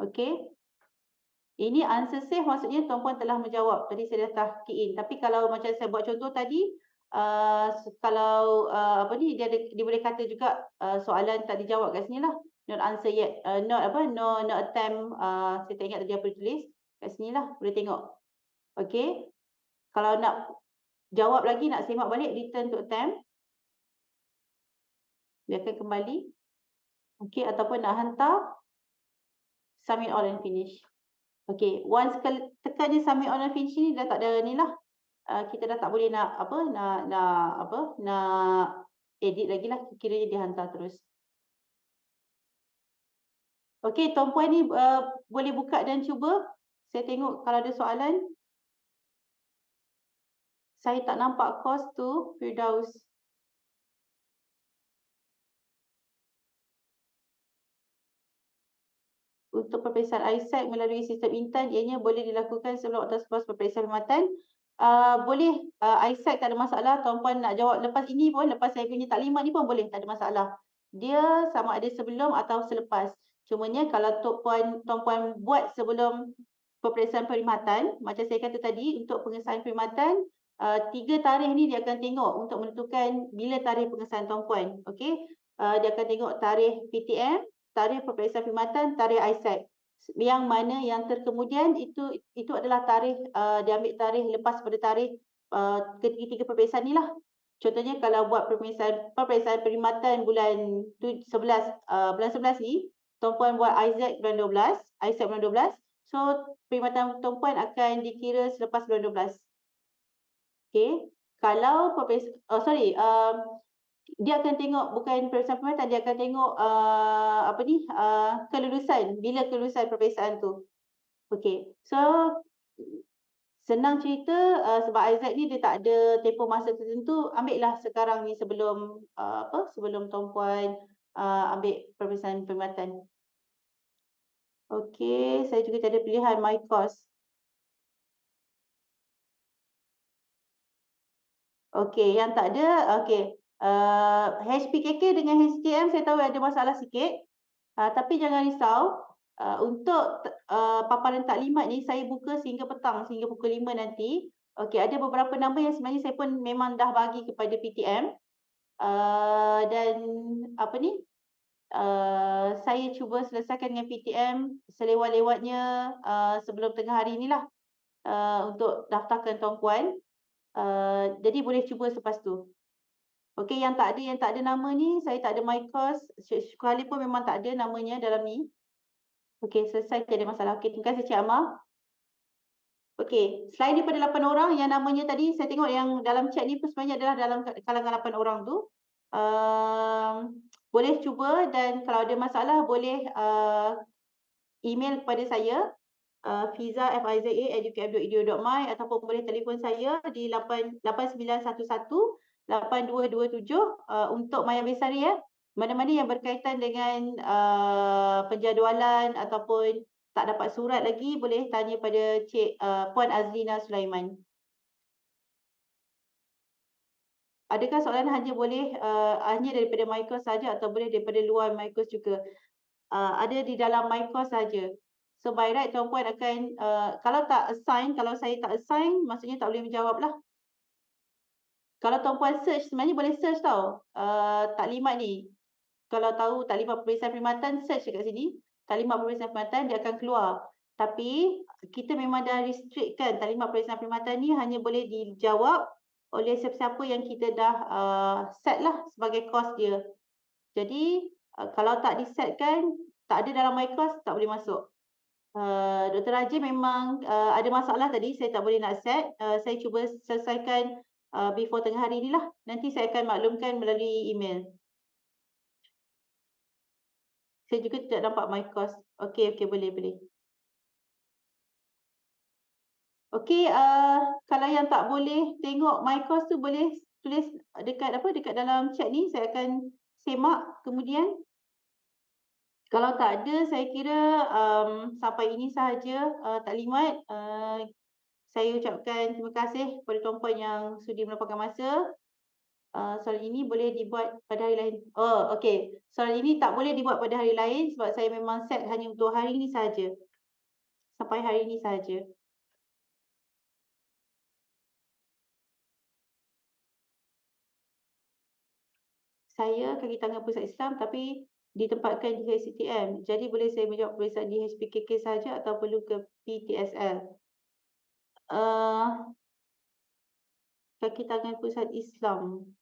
Okey. Ini answer safe maksudnya Tuan Puan telah menjawab. Tadi saya dah key in. Tapi kalau macam saya buat contoh tadi, kalau dia boleh kata juga soalan tak dijawab kat sini lah. Not answer yet. No attempt. Saya tak ingat tadi apa dia tulis. Kat sini lah, boleh tengok. Okey. Kalau nak jawab lagi, nak semak balik, return to attempt. Dia akan kembali. Okey, ataupun nak hantar, submit all and finish. Okey, once tekan je submit all and finish ni, dah tak ada ni lah. Kita dah tak boleh nak edit lagi lah. Kiranya dia hantar terus. Okey, Tuan Puan ni boleh buka dan cuba. Saya tengok kalau ada soalan. Saya tak nampak course tu, Firdaus. Untuk peperiksaan ISAC melalui sistem Intan, ianya boleh dilakukan sebelum atas pos peperiksaan perkhidmatan. Boleh, ISAC tak ada masalah. Tuan Puan nak jawab lepas ini pun, lepas saya punya taklimat ni pun boleh, tak ada masalah. Dia sama ada sebelum atau selepas. Cumanya kalau Tuan Puan buat sebelum peperiksaan perkhidmatan, macam saya kata tadi, untuk pengesahan perkhidmatan, 3 tarikh ni dia akan tengok untuk menentukan bila tarikh pengesahan Tuan Puan. Okey, dia akan tengok tarikh PTM, tarikh peperiksaan perkhidmatan, tarikh ISAC. Yang mana yang terkemudian itu adalah tarikh dia ambil tarikh lepas pada tarikh ketiga-tiga peperiksaan ni lah. Contohnya kalau buat peperiksaan perkhidmatan bulan 11 ni, Tuan Puan buat ISAC bulan 12, ISAC bulan 12. So perkhidmatan Tuan Puan akan dikira selepas bulan 12. Okey. Kalau dia akan tengok bukan peperiksaan perkhidmatan, dia akan tengok kelulusan, bila kelulusan peperiksaan tu. Okey. So senang cerita sebab Isaac ni dia tak ada tempoh masa tertentu, ambillah sekarang ni sebelum sebelum Tuan Puan ambil peperiksaan perkhidmatan. Okey, saya juga tak ada pilihan my course. Okey, yang tak ada, okey. HPKK dengan HKM saya tahu ada masalah sikit. Tapi jangan risau, untuk paparan taklimat ni saya buka sehingga petang, sehingga pukul 5 nanti. Okey, ada beberapa nama yang sebenarnya saya pun memang dah bagi kepada PTM. Dan apa ni, saya cuba selesaikan dengan PTM selewat-lewatnya sebelum tengah hari inilah, untuk daftarkan Tuan Puan. Jadi boleh cuba selepas tu. Okey, yang tak ada nama ni, saya tak ada my course, sekalipun memang tak ada namanya dalam ni. Okey, selesai, tiada masalah. Okey, terima kasih Cik Amar. Okey, selain daripada 8 orang yang namanya tadi, saya tengok yang dalam chat ni pun sebenarnya adalah dalam kalangan 8 orang tu. Boleh cuba dan kalau ada masalah boleh email kepada saya, fiza@ufkm.edu.my ataupun boleh telefon saya di 8911 8227 untuk Maya Besari ya. Mana-mana yang berkaitan dengan penjadualan ataupun tak dapat surat lagi boleh tanya pada Puan Azlina Sulaiman. Adakah soalan hanya boleh hanya daripada my course saja atau boleh daripada luar my course juga? Ada di dalam my course saja. So by right Tuan Puan akan kalau saya tak assign maksudnya tak boleh menjawab lah. Kalau Tuan Puan search sebenarnya boleh search tau. Taklimat ni. Kalau tahu taklimat peperiksaan perkhidmatan search dekat sini. Taklimat peperiksaan perkhidmatan dia akan keluar. Tapi kita memang dah restrictkan taklimat peperiksaan perkhidmatan ni hanya boleh dijawab oleh siapa-siapa yang kita dah set lah sebagai course dia. Jadi kalau tak disetkan, tak ada dalam my course, tak boleh masuk. Dr. Raja memang ada masalah tadi, saya tak boleh nak set. Saya cuba selesaikan before tengah hari ni lah. Nanti saya akan maklumkan melalui email. Saya juga tidak nampak my course. Okey, boleh. Okey, kalau yang tak boleh tengok my course tu boleh tulis dekat dalam chat ni, saya akan semak kemudian. Kalau tak ada, saya kira sampai ini sahaja taklimat. Saya ucapkan terima kasih kepada tuan puan yang sudi meluangkan masa. Soalan ini boleh dibuat pada hari lain. Oh, okey. Soalan ini tak boleh dibuat pada hari lain sebab saya memang set hanya untuk hari ini sahaja. Sampai hari ini sahaja. Saya kaki tangan Pusat Islam tapi ditempatkan di HCTM. Jadi boleh saya menjawab peperiksaan di HPKK sahaja atau perlu ke PTSL? Kaki tangan Pusat Islam.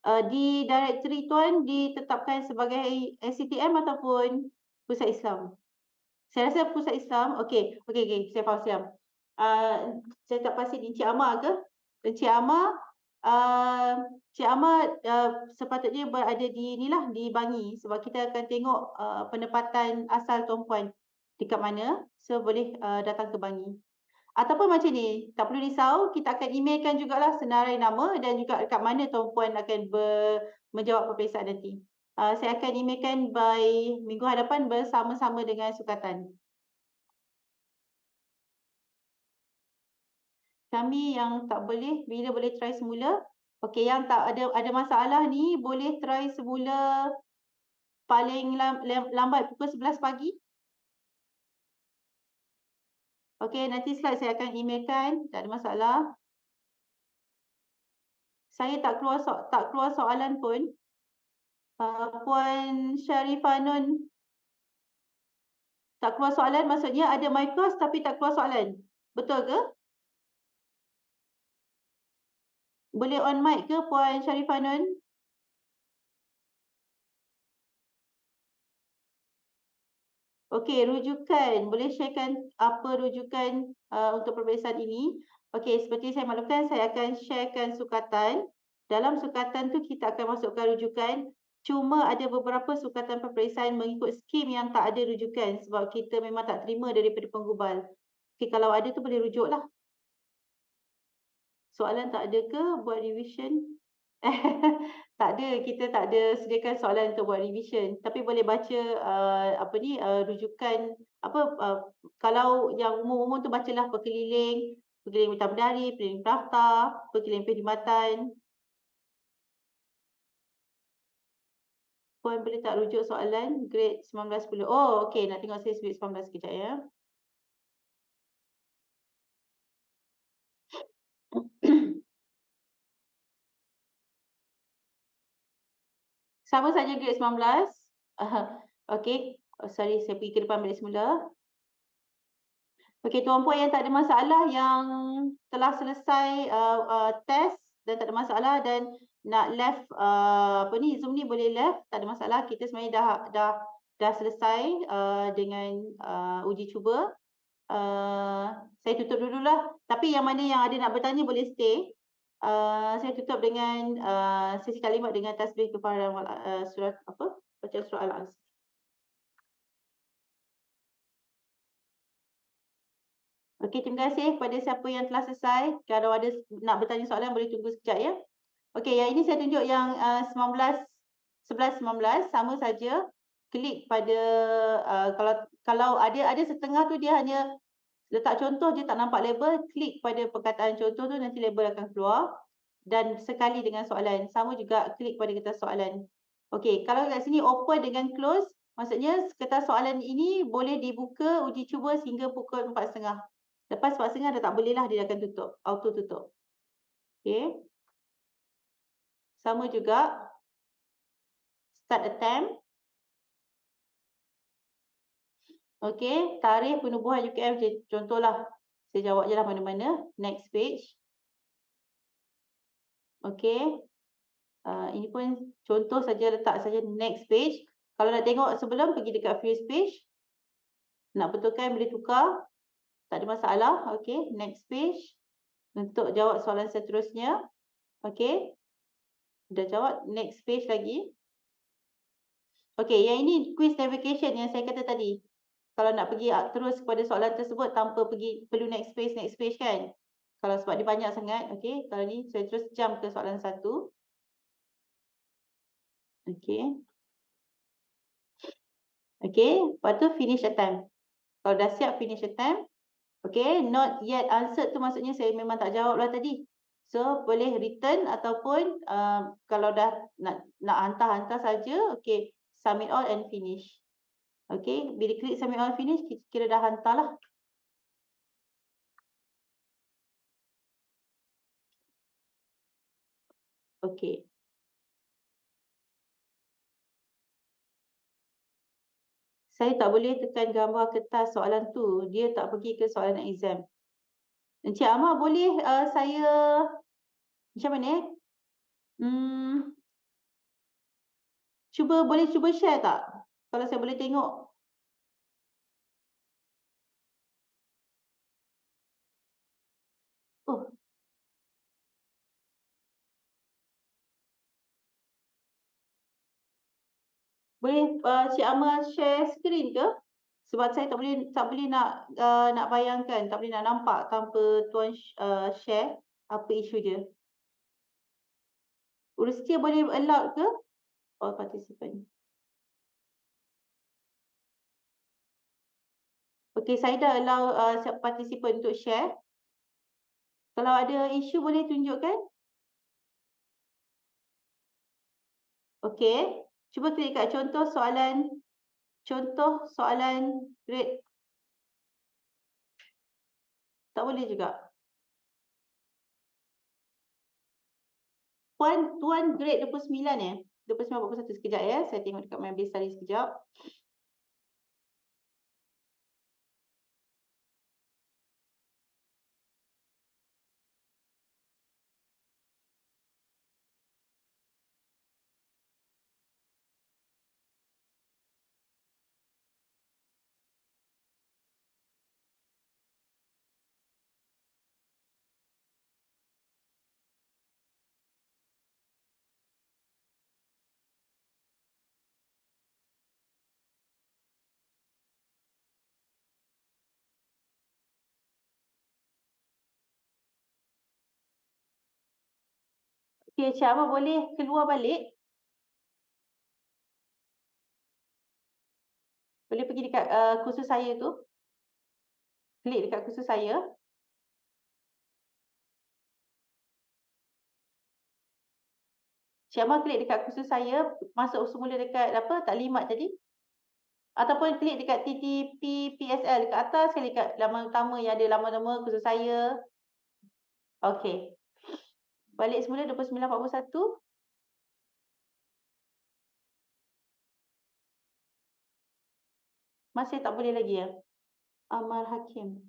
Di directory tuan ditetapkan sebagai SCTM ataupun Pusat Islam? Saya rasa Pusat Islam. Okey, saya faham siap. Saya tak pasti Encik Amar ke? Encik Amar, sepatutnya berada di inilah, di Bangi sebab kita akan tengok penempatan asal tuan puan dekat mana. So boleh datang ke Bangi. Ataupun macam ni, tak perlu risau, kita akan emailkan jugalah senarai nama dan juga dekat mana tuan puan akan menjawab peperiksaan nanti. Saya akan emailkan by minggu hadapan bersama-sama dengan sukatan. Kami yang tak boleh, bila boleh try semula? Okey, yang tak ada masalah ni boleh try semula paling lambat pukul 11 pagi. Okey, nanti slide saya akan emailkan, tak ada masalah. Saya tak keluar soalan pun. Puan Syarifanun tak keluar soalan maksudnya ada my course tapi tak keluar soalan. Betul ke? Boleh on mic ke Puan Syarifanun? Okey, rujukan. Boleh sharekan apa rujukan untuk peperiksaan ini? Okey, seperti saya maklumkan, saya akan sharekan sukatan. Dalam sukatan tu kita akan masukkan rujukan. Cuma ada beberapa sukatan peperiksaan mengikut skim yang tak ada rujukan sebab kita memang tak terima daripada penggubal. Okey, kalau ada tu boleh rujuklah. Soalan tak ada ke buat revision? Tak ada, kita tak ada sediakan soalan untuk buat revision. Tapi boleh baca rujukan kalau yang umum-umum tu bacalah perkeliling Utama Medari, perkeliling Prafta, perkeliling perkhidmatan. Puan boleh tak rujuk soalan grade 1910? Oh, okey, nak tengok saya grade 19 sekejap ya. Sama saja grade 19. Okey, sorry saya pergi ke depan balik semula. Okey, tuan puan yang tak ada masalah yang telah selesai, test dan tak ada masalah dan nak left, apa ni, Zoom ni boleh left, tak ada masalah. Kita sebenarnya dah selesai, dengan, uji cuba. Saya tutup dululah. Tapi yang mana yang ada nak bertanya boleh stay. Saya tutup dengan, sesi kalimat dengan tasbih kepada surah apa, baca surah Al-Asr. Okey, terima kasih kepada siapa yang telah selesai. Kalau ada nak bertanya soalan boleh tunggu sekejap ya. Okey, yang ini saya tunjuk yang, 19, 11, 19 sama saja. Klik pada, kalau ada setengah tu dia hanya letak contoh je tak nampak label, klik pada perkataan contoh tu nanti label akan keluar dan sekali dengan soalan. Sama juga klik pada kertas soalan. Okey, kalau kat sini open dengan close, maksudnya kertas soalan ini boleh dibuka uji cuba sehingga pukul 4.30. Lepas 4.30 dah tak boleh lah, dia akan tutup, auto tutup. Okey. Sama juga start attempt. Okey, tarikh penubuhan UKM contohlah. Saya jawab je lah mana-mana. Next page. Okey. Ini pun contoh saja, letak saja next page. Kalau nak tengok sebelum, pergi dekat previous page. Nak betulkan boleh tukar. Tak ada masalah. Okey, next page. Untuk jawab soalan seterusnya. Okey. Dah jawab, next page lagi. Okey, yang ini quiz navigation yang saya kata tadi. Kalau nak pergi terus kepada soalan tersebut tanpa perlu next page kan. Kalau sebab dia banyak sangat. Okey, kalau ni saya terus jump ke soalan 1. Okey. Okey, lepas tu finish attempt. Kalau dah siap finish attempt. Okey, not yet answered tu maksudnya saya memang tak jawab lah tadi. So, boleh return ataupun kalau dah nak hantar saja. Okey, submit all and finish. Okey, bila klik submit all finish, kira dah hantar lah. Okey. Saya tak boleh tekan gambar kertas soalan tu. Dia tak pergi ke soalan exam. Encik Amar boleh saya macam mana eh? Boleh cuba share tak? Kalau saya boleh tengok. Oh, boleh Cik Amar share screen ke? Sebab saya tak boleh nak bayangkan, tak boleh nak nampak tanpa tuan share apa isu dia. Universiti boleh allowed ke? All participant. Okey, saya dah allow participant untuk share. Kalau ada isu boleh tunjukkan? Okey. Cuba klik kat contoh soalan grade. Tak boleh juga. Tuan grade 29 eh? 29.41 sekejap ya. Saya tengok dekat my base study sekejap. Okey, Cik Amar boleh keluar balik? Boleh pergi dekat kursus saya tu? Klik dekat kursus saya. Cik Amar klik dekat kursus saya, masuk semula dekat apa, taklimat tadi. Ataupun klik dekat TTP PSL dekat atas, klik dekat laman utama yang ada nama kursus saya. Okey. Balik semula 29.41. Masih tak boleh lagi ya? Amal Hakim.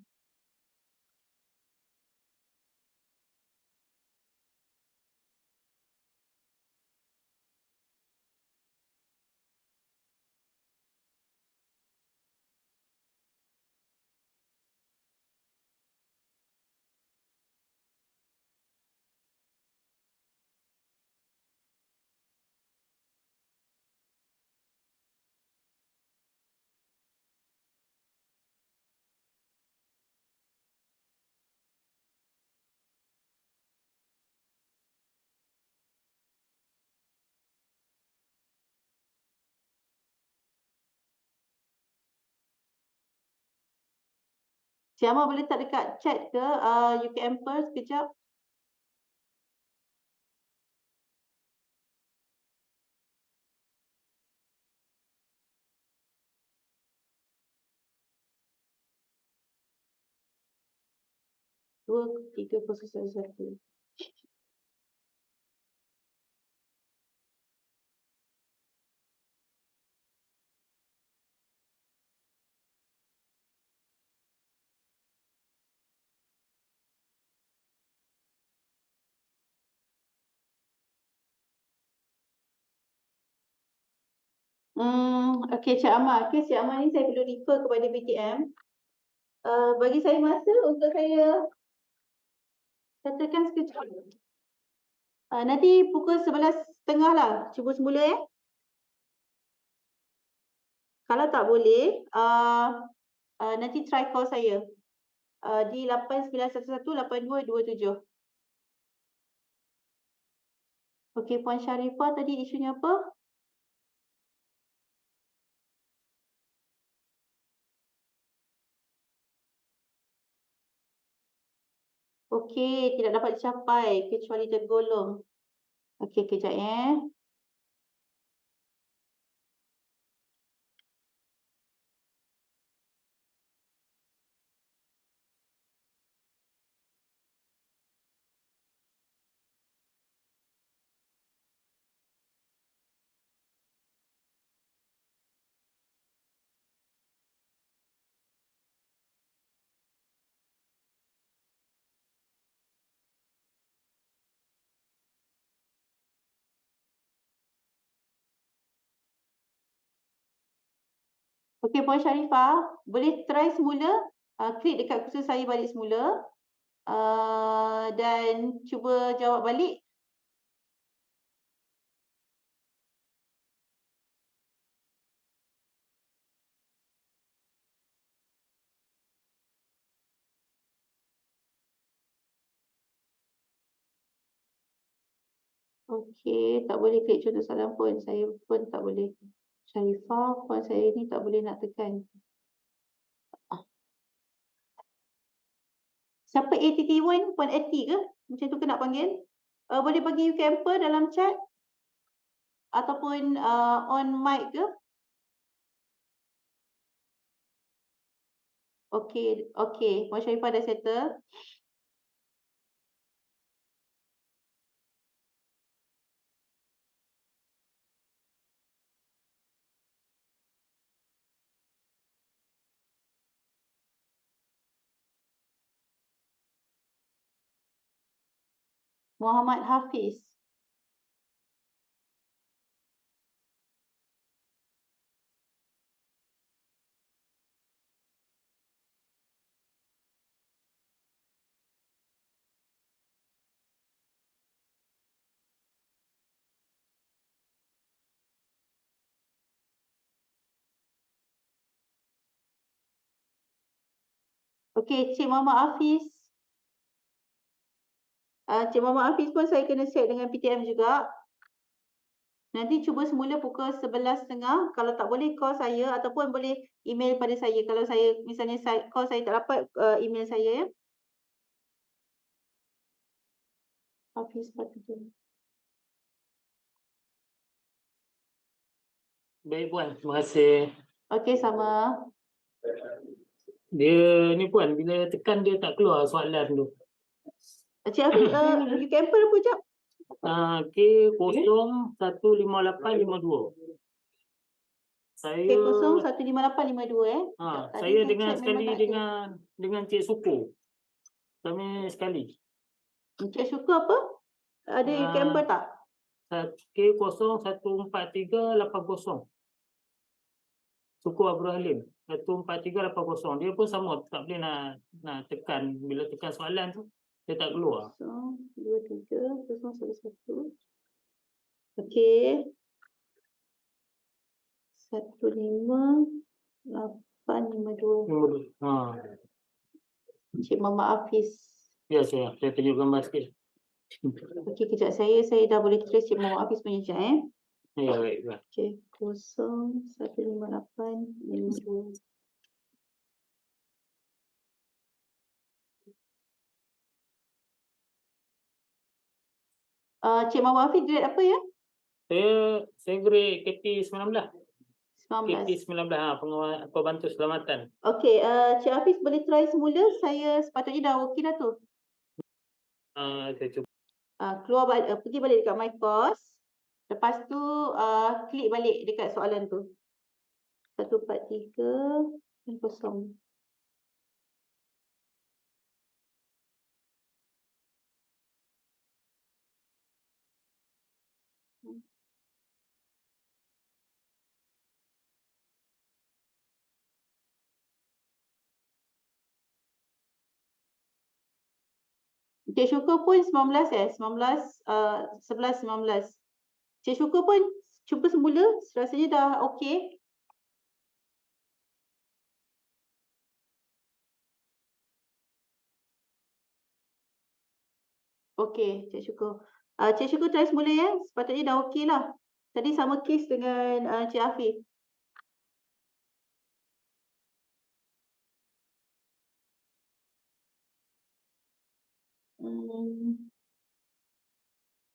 Cik Amal boleh tak dekat chat ke UK Emperor sekejap? Dua, tiga, proses satu. Okey Cik Amal. Okey Cik Amal ni saya perlu refer kepada BTM. Bagi saya masa untuk saya settlekan sekejap. Nanti pukul 11.30 lah. Cuba semula ya. Kalau tak boleh, nanti try call saya. Di 89118227. Okey Puan Sharifah tadi isunya apa? Okey, tidak dapat dicapai kecuali tergolong. Okey, kejap ya. Okey, Puan Sharifah, boleh try semula, klik dekat kursus saya balik semula, dan cuba jawab balik. Okey, tak boleh klik contoh salam pun, saya pun tak boleh. Sharifah, puan saya ni tak boleh nak tekan. Siapa ATT1? Puan Ati ke? Macam tu ke nak panggil? Boleh bagi camper dalam chat? Ataupun on mic ke? Okey, okey. Puan Sharifah dah settle. Muhammad Hafiz. Okey, Cik Muhammad Hafiz. Cik Muhammad Hafiz pun saya kena set dengan PTM juga. Nanti cuba semula pukul 11.30. Kalau tak boleh call saya ataupun boleh email pada saya. Kalau saya misalnya call saya tak dapat, email saya ya. Hafiz Patudin. Baik Puan, terima kasih. Okey, sama. Dia ni Puan, bila tekan dia tak keluar soalan tu. Cik Hafiz, you camper apa jap? K015852. Saya K015852 Sekejap, tadi saya saya dengan check memang sekali tak ada. dengan Cik Suku. Kami sekali. Encik Syukur apa? Ada Ah, camper tak? K014380. Suku Abdul Halim 14380. Dia pun sama, tak boleh nak tekan. Bila tekan soalan tu dia tak keluar. 023 011. Okey. 15852. Nombor Encik Muhammad Hafiz. ya, saya tunjuk gambar sikit. Okey, kejap saya dah boleh trace Encik Muhammad Hafiz punya je Ya, baik. Okey, 0158552. Cik Muhammad Hafiz grade apa ya? Saya grade KP19. 19. KP19 pengawal pembantu selamatan. Okey, Cik Hafiz boleh try semula. Saya sepatutnya dah okey dah tu. Saya cuba. Pergi balik dekat my course. Lepas tu klik balik dekat soalan tu. 143 Cik Syukur pun 19 11 19. Cik Syukur pun cuba semula, rasanya dah okey. Okey, Cik Syukur. Cik Syukur try semula ya, sepatutnya dah okey lah. Tadi sama kes dengan Cik Hafiz.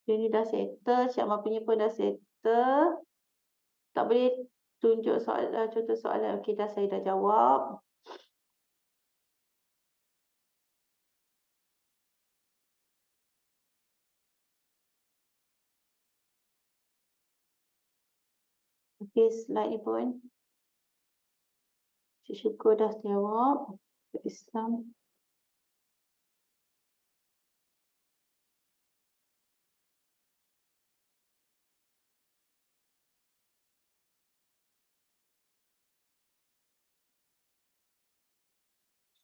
Dia ni dah settle, Cik Amal punya pun dah settle. Tak boleh tunjuk soalan, contoh soalan. Okey, saya dah jawab. Okey, slide ni pun. Cik Syukur dah jawab. Islam.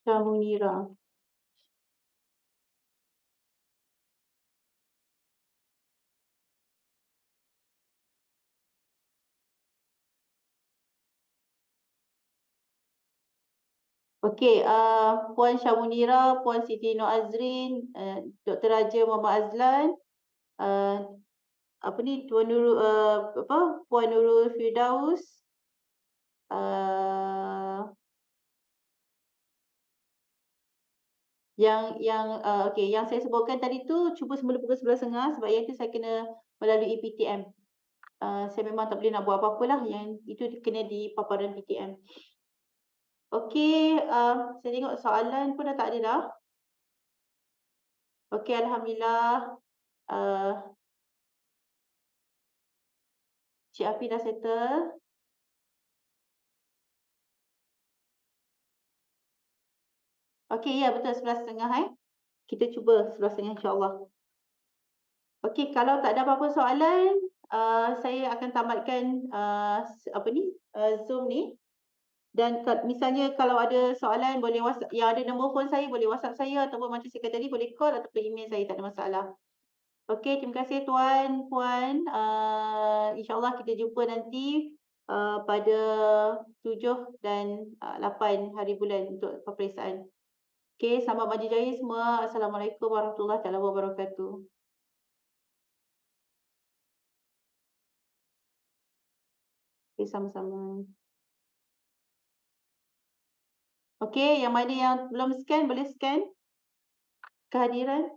Syamunira. Okey, Puan Syamunira, Puan Siti Nur Azrin, Dr. Raja Muhammad Azlan, Puan Nurul Puan Nurul Firdaus, yang saya sebutkan tadi tu cuba semula pukul 11.30 sebab yang tu saya kena melalui PTM. Saya memang tak boleh nak buat apa-apa lah, yang itu kena di paparan PTM. Okey, saya tengok soalan pun dah tak ada dah. Okey, alhamdulillah. Cik Afi dah settle. Okey, ya betul 11.30 Kita cuba 11.30 insya-Allah. Okey, kalau tak ada apa-apa soalan, saya akan tamatkan Zoom ni. Dan misalnya kalau ada soalan boleh WhatsApp, yang ada nombor phone saya boleh WhatsApp saya, ataupun macam saya kata tadi boleh call ataupun email saya, tak ada masalah. Okey, terima kasih tuan, puan. InsyaAllah kita jumpa nanti pada 7 dan 8 hari bulan untuk peperiksaan. Okey, selamat maju jaya semua. Assalamualaikum warahmatullahi wabarakatuh. Okey, sama-sama. Okey, yang mana yang belum scan boleh scan kehadiran.